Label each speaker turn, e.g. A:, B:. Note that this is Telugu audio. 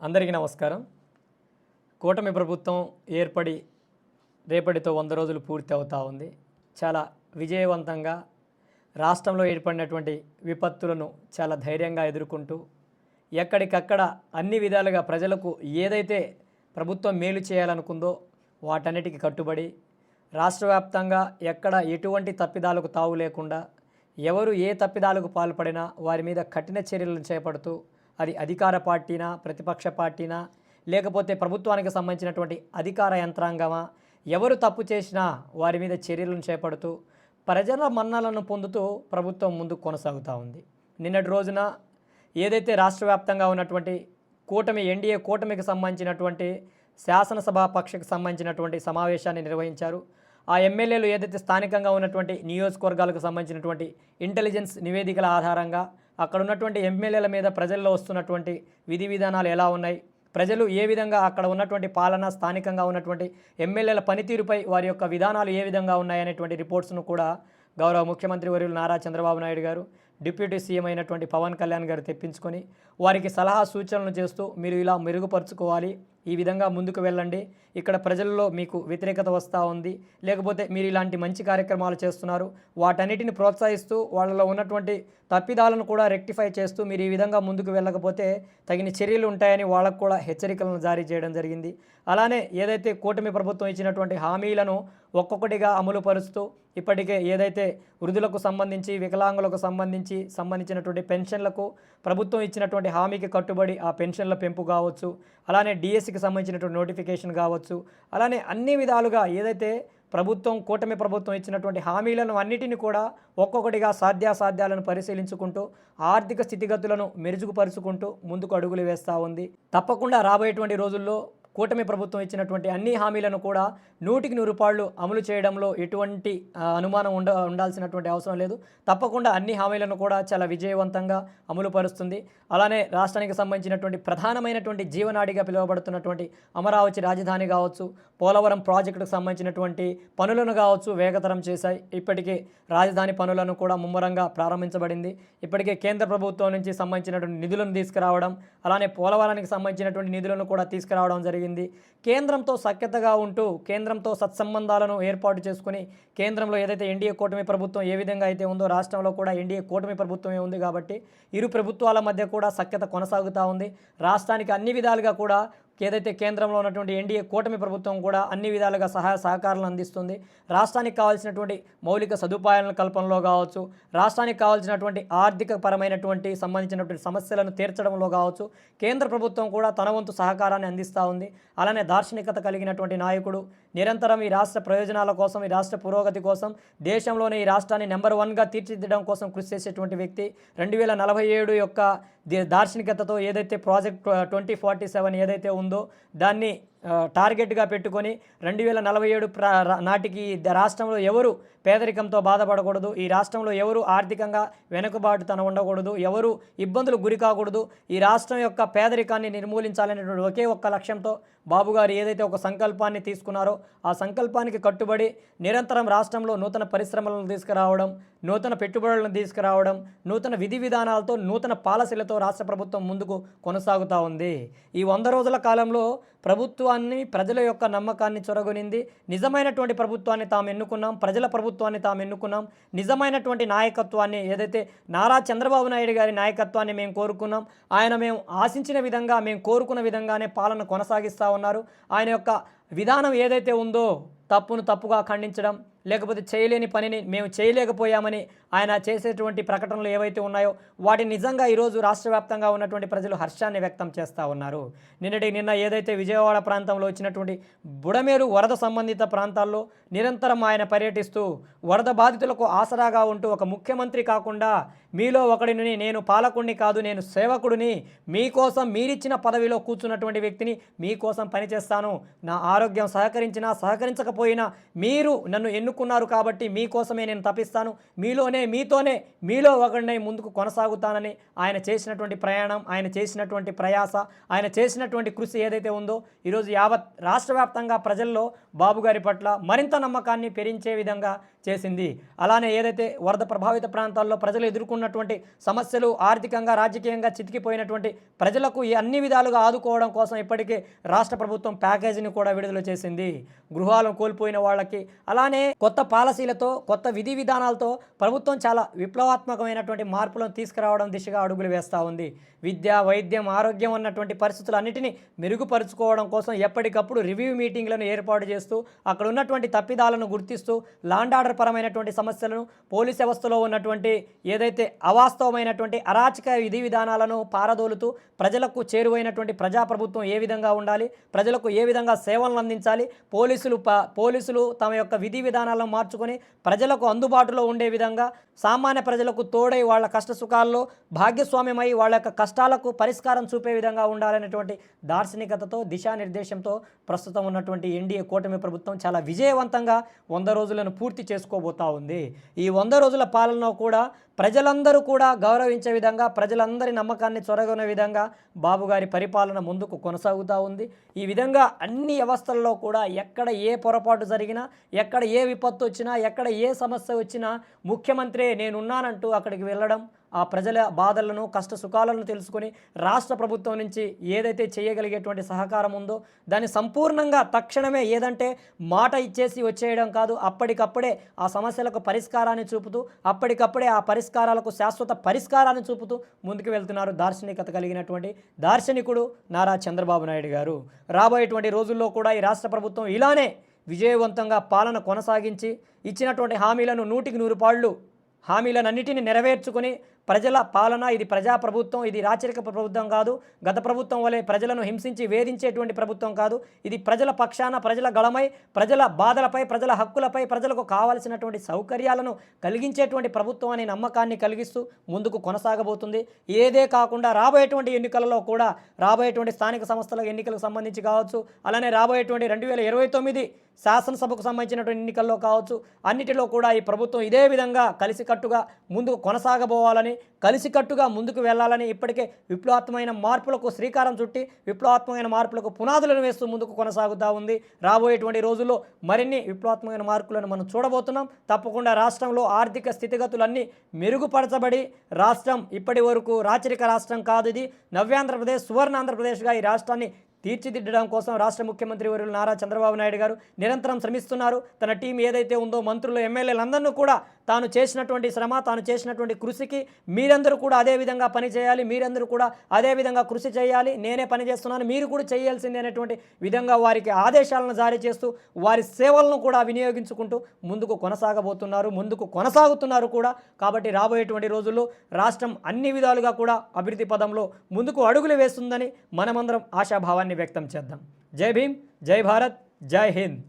A: అందరికీ నమస్కారం. కూటమి ప్రభుత్వం ఏర్పడి రేపటితో 100 రోజులు పూర్తి అవుతా ఉంది. చాలా విజయవంతంగా రాష్ట్రంలో ఏర్పడినటువంటి విపత్తులను చాలా ధైర్యంగా ఎదుర్కొంటూ ఎక్కడికక్కడ అన్ని విధాలుగా ప్రజలకు ఏదైతే ప్రభుత్వం మేలు చేయాలనుకుందో వాటన్నిటికీ కట్టుబడి రాష్ట్ర వ్యాప్తంగా ఎక్కడ ఎటువంటి తప్పిదాలకు తావు లేకుండా ఎవరు ఏ తప్పిదాలకు పాల్పడినా వారి మీద కఠిన చర్యలను చేపడుతూ అది అధికార పార్టీనా ప్రతిపక్ష పార్టీనా లేకపోతే ప్రభుత్వానికి సంబంధించినటువంటి అధికార యంత్రాంగమా ఎవరు తప్పు చేసినా వారి మీద చర్యలను చేపడుతూ ప్రజల మన్నలను పొందుతూ ప్రభుత్వం ముందుకు కొనసాగుతూ ఉంది. నిన్నటి రోజున ఏదైతే రాష్ట్ర వ్యాప్తంగా ఉన్నటువంటి కూటమి ఎన్డీఏ కూటమికి సంబంధించినటువంటి శాసనసభ పక్షకు సంబంధించినటువంటి సమావేశాన్ని నిర్వహించారు. ఆ ఎమ్మెల్యేలు ఏదైతే స్థానికంగా ఉన్నటువంటి నియోజకవర్గాలకు సంబంధించినటువంటి ఇంటెలిజెన్స్ నివేదికల ఆధారంగా అక్కడ ఉన్నటువంటి ఎమ్మెల్యేల మీద ప్రజల్లో వస్తున్నటువంటి విధి విధానాలు ఎలా ఉన్నాయి, ప్రజలు ఏ విధంగా అక్కడ ఉన్నటువంటి పాలన స్థానికంగా ఉన్నటువంటి ఎమ్మెల్యేల పనితీరుపై వారి యొక్క విధానాలు ఏ విధంగా ఉన్నాయనేటువంటి రిపోర్ట్స్ను కూడా గౌరవ ముఖ్యమంత్రి వర్యులు నారా చంద్రబాబు నాయుడు గారు డిప్యూటీ సీఎం అయినటువంటి పవన్ కళ్యాణ్ గారు తెప్పించుకొని వారికి సలహా సూచనలు చేస్తూ మీరు ఇలా మెరుగుపరుచుకోవాలి, ఈ విధంగా ముందుకు వెళ్ళండి, ఇక్కడ ప్రజల్లో మీకు వ్యతిరేకత వస్తూ ఉంది, లేకపోతే మీరు ఇలాంటి మంచి కార్యక్రమాలు చేస్తున్నారు వాటన్నిటిని ప్రోత్సహిస్తూ వాళ్ళలో ఉన్నటువంటి తప్పిదాలను కూడా రెక్టిఫై చేస్తూ మీరు ఈ విధంగా ముందుకు వెళ్ళకపోతే తగిన చర్యలు ఉంటాయని వాళ్ళకు కూడా హెచ్చరికలను జారీ చేయడం జరిగింది. అలానే ఏదైతే కూటమి ప్రభుత్వం ఇచ్చినటువంటి హామీలను ఒక్కొక్కటిగా అమలు పరుస్తూ ఇప్పటికే ఏదైతే వృద్ధులకు సంబంధించి వికలాంగులకు సంబంధించినటువంటి పెన్షన్లకు ప్రభుత్వం ఇచ్చినటువంటి హామీకి కట్టుబడి ఆ పెన్షన్ల పెంపు కావచ్చు, అలానే డిఎస్సికి సంబంధించినటువంటి నోటిఫికేషన్ కావచ్చు, అలానే అన్ని విధాలుగా ఏదైతే కూటమి ప్రభుత్వం ఇచ్చినటువంటి హామీలను అన్నిటిని కూడా ఒక్కొక్కటిగా సాధ్యాసాధ్యాలను పరిశీలించుకుంటూ ఆర్థిక స్థితిగతులను మెరుగుపరుచుకుంటూ ముందుకు అడుగులు వేస్తూ ఉంది. తప్పకుండా రాబోయేటువంటి రోజుల్లో కూటమి ప్రభుత్వం ఇచ్చినటువంటి అన్ని హామీలను కూడా 100కి 100 అమలు చేయడంలో ఎటువంటి అనుమానం ఉండాల్సినటువంటి అవసరం లేదు. తప్పకుండా అన్ని హామీలను కూడా చాలా విజయవంతంగా అమలు పరుస్తుంది. అలానే రాష్ట్రానికి సంబంధించినటువంటి ప్రధానమైనటువంటి జీవనాడిగా పిలువబడుతున్నటువంటి అమరావతి రాజధాని కావచ్చు, పోలవరం ప్రాజెక్టుకు సంబంధించినటువంటి పనులను కావచ్చు వేగతరం చేశాయి. ఇప్పటికే రాజధాని పనులను కూడా ముమ్మరంగా ప్రారంభించబడింది. ఇప్పటికే కేంద్ర ప్రభుత్వం నుంచి సంబంధించినటువంటి నిధులను తీసుకురావడం, అలానే పోలవరానికి సంబంధించినటువంటి నిధులను కూడా తీసుకురావడం జరిగింది. కేంద్రంతో సఖ్యతగా ఉంటూ కేంద్రంతో సత్సంబంధాలను ఏర్పాటు చేసుకుని కేంద్రంలో ఏదైతే ఎన్డీఏ కూటమి ప్రభుత్వం ఏ విధంగా అయితే ఉందో రాష్ట్రంలో కూడా ఎన్డీఏ కూటమి ప్రభుత్వమే ఉంది కాబట్టి ఇరు ప్రభుత్వాల మధ్య కూడా సఖ్యత కొనసాగుతూ ఉంది. రాష్ట్రానికి అన్ని విధాలుగా కూడా ఏదైతే కేంద్రంలో ఉన్నటువంటి ఎన్డీఏ కూటమి ప్రభుత్వం కూడా అన్ని విధాలుగా సహాయ సహకారాలను అందిస్తుంది. రాష్ట్రానికి కావాల్సినటువంటి మౌలిక సదుపాయాల కల్పనలో కావచ్చు, రాష్ట్రానికి కావాల్సినటువంటి ఆర్థిక పరమైనటువంటి సంబంధించినటువంటి సమస్యలను తీర్చడంలో కావచ్చు కేంద్ర ప్రభుత్వం కూడా తన వంతు సహకారాన్ని అందిస్తూ ఉంది. అలానే దార్శనికత కలిగినటువంటి నాయకుడు, నిరంతరం ఈ రాష్ట్ర ప్రయోజనాల కోసం, ఈ రాష్ట్ర పురోగతి కోసం, దేశంలోనే ఈ రాష్ట్రాన్ని నెంబర్ 1గా తీర్చిదిద్దడం కోసం కృషి చేసేటువంటి వ్యక్తి 2047 యొక్క దార్శనికతతో ఏదైతే ప్రాజెక్ట్ 2047 ఏదైతే ఉందో దాన్ని టార్గెట్గా పెట్టుకొని 2047 నాటికి రాష్ట్రంలో ఎవరు పేదరికంతో బాధపడకూడదు, ఈ రాష్ట్రంలో ఎవరు ఆర్థికంగా వెనుకబాటుతనం ఉండకూడదు, ఎవరు ఇబ్బందులు గురి కాకూడదు, ఈ రాష్ట్రం యొక్క పేదరికాన్ని నిర్మూలించాలనేటువంటి ఒకే ఒక్క లక్ష్యంతో బాబు గారు ఏదైతే ఒక సంకల్పాన్ని తీసుకున్నారో ఆ సంకల్పానికి కట్టుబడి నిరంతరం రాష్ట్రంలో నూతన పరిశ్రమలను తీసుకురావడం, నూతన పెట్టుబడులను తీసుకురావడం, నూతన విధి విధానాలతో నూతన పాలసీలతో రాష్ట్ర ప్రభుత్వం ముందుకు కొనసాగుతూ ఉంది. ఈ 100 రోజుల కాలంలో ప్రభుత్వాన్ని ప్రజల యొక్క నమ్మకాన్ని చొరగొనింది. నిజమైనటువంటి ప్రభుత్వాన్ని తాము ఎన్నుకున్నాం, ప్రజల ప్రభుత్వాన్ని తాము ఎన్నుకున్నాం. నిజమైనటువంటి నాయకత్వాన్ని ఏదైతే నారా చంద్రబాబు నాయుడు గారి నాయకత్వాన్ని మేము కోరుకున్నాం, ఆయన మేము ఆశించిన విధంగా మేము కోరుకున్న విధంగానే పాలన కొనసాగిస్తూ ఉన్నారు. ఆయన యొక్క విధానం ఏదైతే ఉందో తప్పును తప్పుగా ఖండించడం, లేకపోతే చేయలేని పనిని మేము చేయలేకపోయామని ఆయన చేసేటువంటి ప్రకటనలు ఏవైతే ఉన్నాయో వాటిని నిజంగా ఈరోజు రాష్ట్ర వ్యాప్తంగా ఉన్నటువంటి ప్రజలు హర్షాన్ని వ్యక్తం చేస్తూ ఉన్నారు. నిన్న ఏదైతే విజయవాడ ప్రాంతంలో వచ్చినటువంటి బుడమేరు వరద సంబంధిత ప్రాంతాల్లో నిరంతరం ఆయన పర్యటిస్తూ వరద బాధితులకు ఆసరాగా ఉంటూ ఒక ముఖ్యమంత్రి కాకుండా మీలో ఒకడిని, నేను పాలకుడిని కాదు నేను సేవకుడిని, మీకోసం మీరిచ్చిన పదవిలో కూర్చున్నటువంటి వ్యక్తిని, మీకోసం పనిచేస్తాను, నా ఆరోగ్యం సహకరించినా సహకరించకపోయినా మీరు నన్ను ఎన్నుకున్నారు కాబట్టి మీకోసమే నేను తప్పిస్తాను, మీతోనే మీలో ఒకడినై ముందుకు కొనసాగుతానని ఆయన చేసినటువంటి ప్రయాణం, ఆయన చేసినటువంటి ప్రయాస, ఆయన చేసినటువంటి కృషి ఏదైతే ఉందో ఈరోజు యావత్ రాష్ట్ర వ్యాప్తంగా ప్రజల్లో బాబు గారి పట్ల మరింత నమ్మకాన్ని పెరించే విధంగా చేసింది. అలానే ఏదైతే వరద ప్రభావిత ప్రాంతాల్లో ప్రజలు ఎదుర్కొన్నటువంటి సమస్యలు, ఆర్థికంగా రాజకీయంగా చితికిపోయినటువంటి ప్రజలకు ఈ అన్ని విధాలుగా ఆదుకోవడం కోసం ఇప్పటికే రాష్ట్ర ప్రభుత్వం ప్యాకేజీని కూడా విడుదల చేసింది. గృహాలను కోల్పోయిన వాళ్ళకి అలానే కొత్త పాలసీలతో, కొత్త విధి విధానాలతో ప్రభుత్వం చాలా విప్లవాత్మకమైనటువంటి మార్పులను తీసుకురావడం దిశగా అడుగులు వేస్తూ ఉంది. విద్య, వైద్యం, ఆరోగ్యం అన్నటువంటి పరిస్థితులన్నిటినీ మెరుగుపరుచుకోవడం కోసం ఎప్పటికప్పుడు రివ్యూ మీటింగ్లను ఏర్పాటు చేస్తూ అక్కడ ఉన్నటువంటి తప్పిదాలను గుర్తిస్తూ లాండ్ ఆర్డర్ పరమైనటువంటి సమస్యలను, పోలీస్ వ్యవస్థలో ఉన్నటువంటి ఏదైతే అవాస్తవమైనటువంటి అరాచక విధి విధానాలను పారదోలుతూ ప్రజలకు చేరువైనటువంటి ప్రజాప్రభుత్వం ఏ విధంగా ఉండాలి, ప్రజలకు ఏ విధంగా సేవలను అందించాలి, పోలీసులు తమ యొక్క విధి విధానాలను మార్చుకొని ప్రజలకు అందుబాటులో ఉండే విధంగా, సామాన్య ప్రజలకు తోడై వాళ్ళ కష్ట సుఖాల్లో భాగ్యస్వామ్యమై వాళ్ళ యొక్క కష్టాలకు పరిష్కారం చూపే విధంగా ఉండాలనేటువంటి దార్శనికతతో, దిశానిర్దేశంతో ప్రస్తుతం ఉన్నటువంటి ఎన్డీఏ కూటమి ప్రభుత్వం చాలా విజయవంతంగా 100 రోజులను పూర్తి చేసుకోబోతా ఉంది. ఈ 100 రోజుల పాలన కూడా ప్రజలందరూ కూడా గౌరవించే విధంగా, ప్రజలందరి నమ్మకాన్ని చొరగొనే విధంగా బాబుగారి పరిపాలన ముందుకు కొనసాగుతూ ఉంది. ఈ విధంగా అన్ని వ్యవస్థల్లో కూడా ఎక్కడ ఏ పొరపాటు జరిగినా, ఎక్కడ ఏ విపత్తు వచ్చినా, ఎక్కడ ఏ సమస్య వచ్చినా ముఖ్యమంత్రి నేనున్నానంటూ అక్కడికి వెళ్ళడం, ఆ ప్రజల బాధలను, కష్ట సుఖాలను తెలుసుకొని రాష్ట్ర ప్రభుత్వం నుంచి ఏదైతే చేయగలిగేటువంటి సహకారం ఉందో దాన్ని సంపూర్ణంగా తక్షణమే, ఏదంటే మాట ఇచ్చేసి వచ్చేయడం కాదు, అప్పటికప్పుడే ఆ సమస్యలకు పరిష్కారాన్ని చూపుతూ, అప్పటికప్పుడే ఆ పరిష్కారాలకు శాశ్వత పరిష్కారాన్ని చూపుతూ ముందుకు వెళ్తున్నారు దార్శనికత కలిగినటువంటి దార్శనికుడు నారా చంద్రబాబు నాయుడు గారు. రాబోయేటువంటి రోజుల్లో కూడా ఈ రాష్ట్ర ప్రభుత్వం ఇలానే విజయవంతంగా పాలన కొనసాగించి ఇచ్చినటువంటి హామీలను 100కి 100 పాళ్ళు హామీలన్నిటిని నెరవేర్చుకొని ప్రజల పాలన, ఇది ప్రజాప్రభుత్వం, ఇది రాచరిక ప్రభుత్వం కాదు, గత ప్రభుత్వం వలె ప్రజలను హింసించి వేధించేటువంటి ప్రభుత్వం కాదు, ఇది ప్రజల పక్షాన, ప్రజల గళమై, ప్రజల బాధలపై, ప్రజల హక్కులపై, ప్రజలకు కావాల్సినటువంటి సౌకర్యాలను కలిగించేటువంటి ప్రభుత్వం అనే నమ్మకాన్ని కలిగిస్తూ ముందుకు కొనసాగబోతుంది. ఏదే కాకుండా రాబోయేటువంటి ఎన్నికలలో కూడా, రాబోయేటువంటి స్థానిక సంస్థల ఎన్నికలకు సంబంధించి కావచ్చు, అలానే రాబోయేటువంటి 2029 శాసనసభకు సంబంధించినటువంటి ఎన్నికల్లో కావచ్చు, అన్నిటిలో కూడా ఈ ప్రభుత్వం ఇదే విధంగా కలిసికట్టుగా ముందుకు కొనసాగబోవాలని, కలిసికట్టుగా ముందుకు వెళ్ళాలని ఇప్పటికే విప్లవాత్మకమైన మార్పులకు శ్రీకారం చుట్టి విప్లవాత్మకమైన మార్పులకు పునాదులను వేస్తూ ముందుకు కొనసాగుతూ ఉంది. రాబోయేటువంటి రోజుల్లో మరిన్ని విప్లవాత్మకమైన మార్పులను మనం చూడబోతున్నాం. తప్పకుండా రాష్ట్రంలో ఆర్థిక స్థితిగతులన్నీ మెరుగుపరచబడి రాష్ట్రం ఇప్పటి వరకు రాచరిక రాష్ట్రం కాదు, ఇది నవ్యాంధ్రప్రదేశ్, సువర్ణాంధ్రప్రదేశ్గా ఈ రాష్ట్రాన్ని తీర్చిదిద్దడం కోసం రాష్ట్ర ముఖ్యమంత్రి వర్యులు నారా చంద్రబాబు నాయుడు గారు నిరంతరం శ్రమిస్తున్నారు. తన టీం ఏదైతే ఉందో, మంత్రులు, ఎమ్మెల్యేలందరినీ కూడా తాను చేసినటువంటి శ్రమ, తాను చేసినటువంటి కృషికి మీరందరూ కూడా అదే విధంగా పనిచేయాలి, మీరందరూ కూడా అదే విధంగా కృషి చేయాలి, నేనే పని చేస్తున్నాను, మీరు కూడా చేయాల్సిందే అనేటువంటి విధంగా వారికి ఆదేశాలను జారీ చేస్తూ వారి సేవలను కూడా వినియోగించుకుంటూ ముందుకు కొనసాగుతున్నారు కూడా. కాబట్టి రాబోయేటువంటి రోజుల్లో రాష్ట్రం అన్ని విధాలుగా కూడా అభివృద్ధి పదంలో ముందుకు అడుగులు వేస్తుందని మనమందరం ఆశాభావాన్ని వ్యక్తం చేద్దాం. జై భీమ్, జై భారత్, జై హింద్.